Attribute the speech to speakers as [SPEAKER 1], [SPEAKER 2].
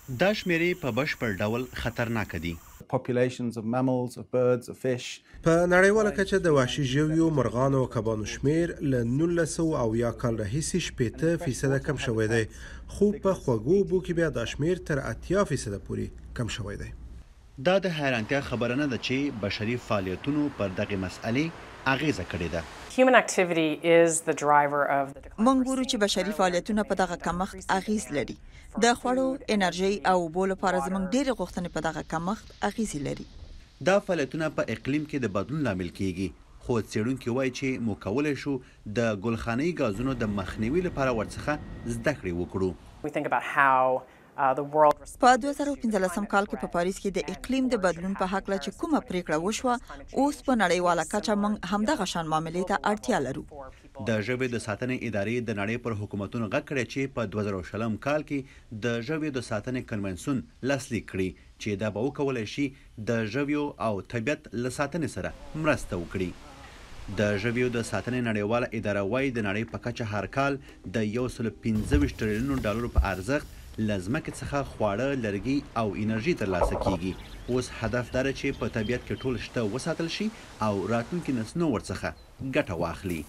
[SPEAKER 1] دا شمیرې په بشپړ ډول خطرناک دي.
[SPEAKER 2] Populations of mammals, of birds, of fish.
[SPEAKER 3] په نړیواله کچه د وحشي ژویو، مرغانو او کبانو شمیر له 1900 کال راهیسې 80% کم شوی دی، خو په خوږو اوبو کې بیا دا شمیر تر 80% پورې کم شوی دی.
[SPEAKER 1] دا د حیرانتیا خبره نه ده چې بشري فعالیتونو پر دغه مسئلې اغیزه کړې ده.
[SPEAKER 4] Human activity is the driver of the decline.
[SPEAKER 5] موږ ګورو چې بشري فعالیتونه په دغه کمښت اغیز لري. د خوړو، انرژي او اوبو لپاره زموږ ډېرې غوښتنې په دغه کمښت اغیزې لري.
[SPEAKER 1] دا فعالیتونه په اقلیم کې د بدلون لامل کیږي، خو څېړونکي وایي چې موږ کولی شو د ګلخانه‌ایي ګازونو د مخنیوي لپاره ورڅخه زده کړې وکړو.
[SPEAKER 4] We think about how the world
[SPEAKER 5] په 2015 کال کې په پاریس کې د اقلیم د بدلون په هکله چې کومه پریکړه وشوه، اوس په نړیواله کچه موږ همدغه شان معاملې ته اړتیا لرو.
[SPEAKER 1] د ژویو د ساتنې ادارې د نړۍ پر حکومتونو غږ کړی چې په 2020 کال کې د ژویو د ساتنې کنونسیون لاسلیک کړي چې دا به وکولی شي د ژویو او طبیعت له ساتنې سره مرسته وکړي. د ژویو د ساتنې نړیواله اداره وایي د نړۍ په کچه هر کال د 125 تریلیونو ډالرو په ارزښت له ځمکې څخه خواړه، لرګي او انرژي ترلاسه کیږي. اوس هدف دا ده چې په طبیعت کې ټول شته وساتل شي او راتلونکي نسلونه ورڅخه ګټه واخلي.